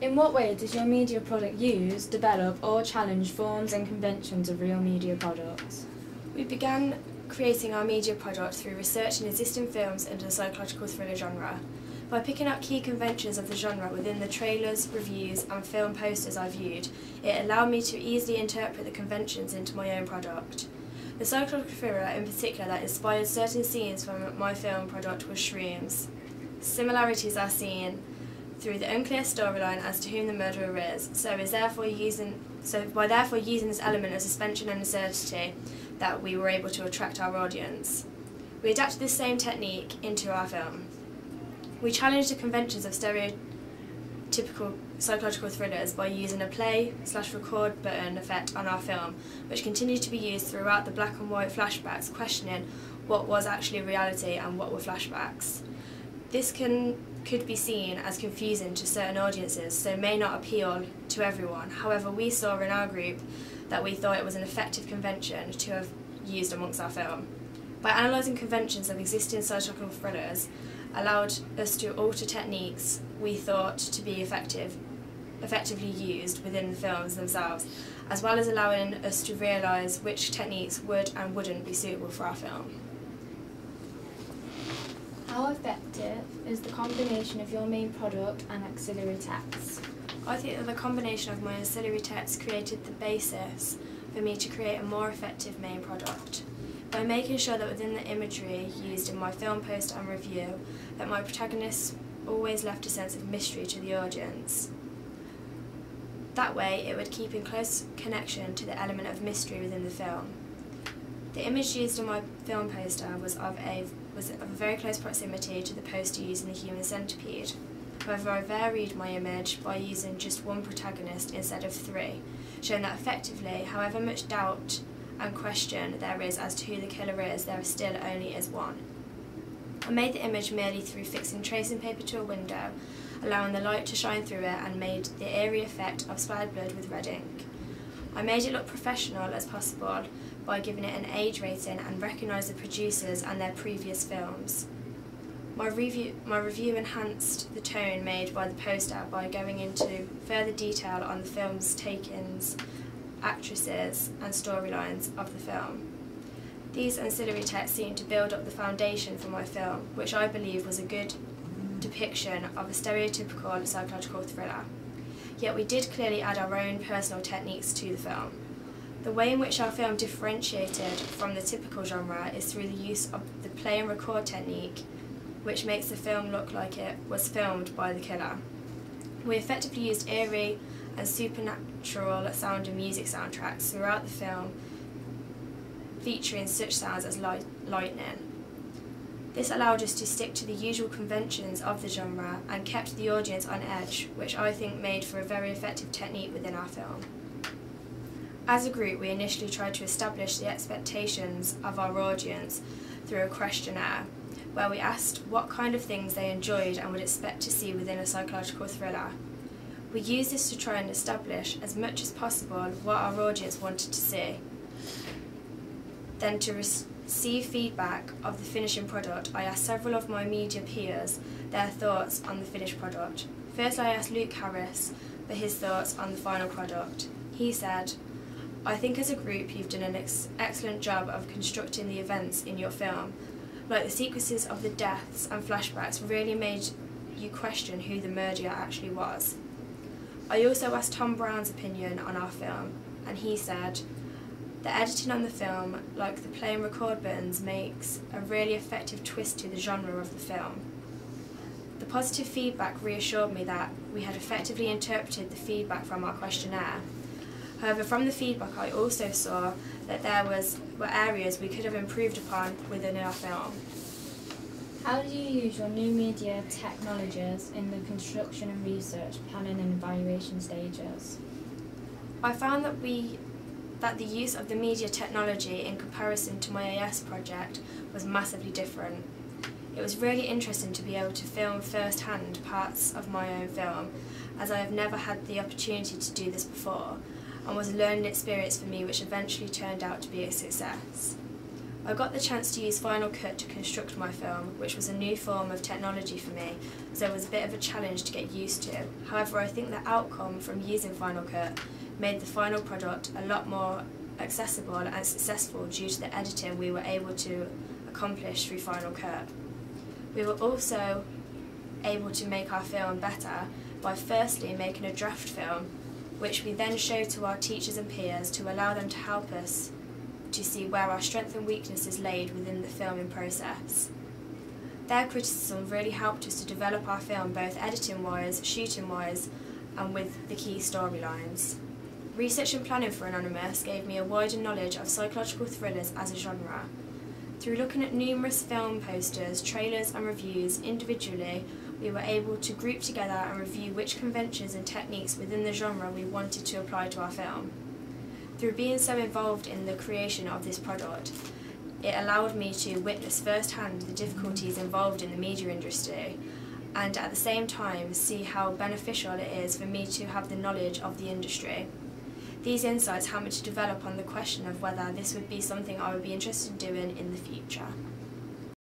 In what way does your media product use, develop or challenge forms and conventions of real media products? We began creating our media product through researching existing films under the psychological thriller genre. By picking up key conventions of the genre within the trailers, reviews and film posters I viewed, it allowed me to easily interpret the conventions into my own product. The psychological thriller in particular that inspired certain scenes from my film product was Shrooms. Similarities are seen through the unclear storyline as to whom the murderer is, by therefore using this element of suspension and uncertainty that we were able to attract our audience. We adapted this same technique into our film. We challenged the conventions of stereotypical psychological thrillers by using a play/record button effect on our film, which continued to be used throughout the black and white flashbacks, questioning what was actually reality and what were flashbacks. This could be seen as confusing to certain audiences, so may not appeal to everyone. However, we saw in our group that we thought it was an effective convention to have used amongst our film. By analysing conventions of existing psychological thrillers, allowed us to alter techniques we thought to be effectively used within the films themselves, as well as allowing us to realise which techniques would and wouldn't be suitable for our film. How effective is the combination of your main product and auxiliary text? I think that the combination of my auxiliary text created the basis for me to create a more effective main product. By making sure that within the imagery used in my film poster and review, that my protagonists always left a sense of mystery to the audience. That way, it would keep in close connection to the element of mystery within the film. The image used in my film poster was of a very close proximity to the poster used in the human centipede. However, I varied my image by using just one protagonist instead of three, showing that effectively, however much doubt and question there is as to who the killer is, there still only is one. I made the image merely through fixing tracing paper to a window, allowing the light to shine through it, and made the eerie effect of splattered blood with red ink. I made it look professional as possible by giving it an age rating and recognised the producers and their previous films. My review enhanced the tone made by the poster by going into further detail on the film's take-ins, actresses and storylines of the film. These ancillary texts seemed to build up the foundation for my film, which I believe was a good depiction of a stereotypical psychological thriller. Yet we did clearly add our own personal techniques to the film. The way in which our film differentiated from the typical genre is through the use of the play and record technique, which makes the film look like it was filmed by the killer. We effectively used eerie and supernatural sound and music soundtracks throughout the film, featuring such sounds as lightning. This allowed us to stick to the usual conventions of the genre and kept the audience on edge, which I think made for a very effective technique within our film. As a group, we initially tried to establish the expectations of our audience through a questionnaire, where we asked what kind of things they enjoyed and would expect to see within a psychological thriller. We used this to try and establish as much as possible what our audience wanted to see. Then, to receive feedback of the finishing product, I asked several of my media peers their thoughts on the finished product. First, I asked Luke Harris for his thoughts on the final product. He said, "I think as a group you've done an excellent job of constructing the events in your film. Like the sequences of the deaths and flashbacks really made you question who the murderer actually was." I also asked Tom Brown's opinion on our film, and he said, "The editing on the film, like the play and record buttons, makes a really effective twist to the genre of the film." The positive feedback reassured me that we had effectively interpreted the feedback from our questionnaire. However, from the feedback I also saw that there were areas we could have improved upon within our film. How do you use your new media technologies in the construction and research, planning and evaluation stages? I found that the use of the media technology in comparison to my AS project was massively different. It was really interesting to be able to film first-hand parts of my own film, as I have never had the opportunity to do this before, and was a learning experience for me which eventually turned out to be a success. I got the chance to use Final Cut to construct my film, which was a new form of technology for me, so it was a bit of a challenge to get used to. However, I think the outcome from using Final Cut made the final product a lot more accessible and successful due to the editing we were able to accomplish through Final Cut. We were also able to make our film better by firstly making a draft film, which we then showed to our teachers and peers to allow them to help us to see where our strengths and weaknesses laid within the filming process. Their criticism really helped us to develop our film both editing-wise, shooting-wise, and with the key storylines. Research and planning for Anonymous gave me a wider knowledge of psychological thrillers as a genre. Through looking at numerous film posters, trailers and reviews individually, we were able to group together and review which conventions and techniques within the genre we wanted to apply to our film. Through being so involved in the creation of this product, it allowed me to witness firsthand the difficulties involved in the media industry, and at the same time see how beneficial it is for me to have the knowledge of the industry. These insights helped me to develop on the question of whether this would be something I would be interested in doing in the future.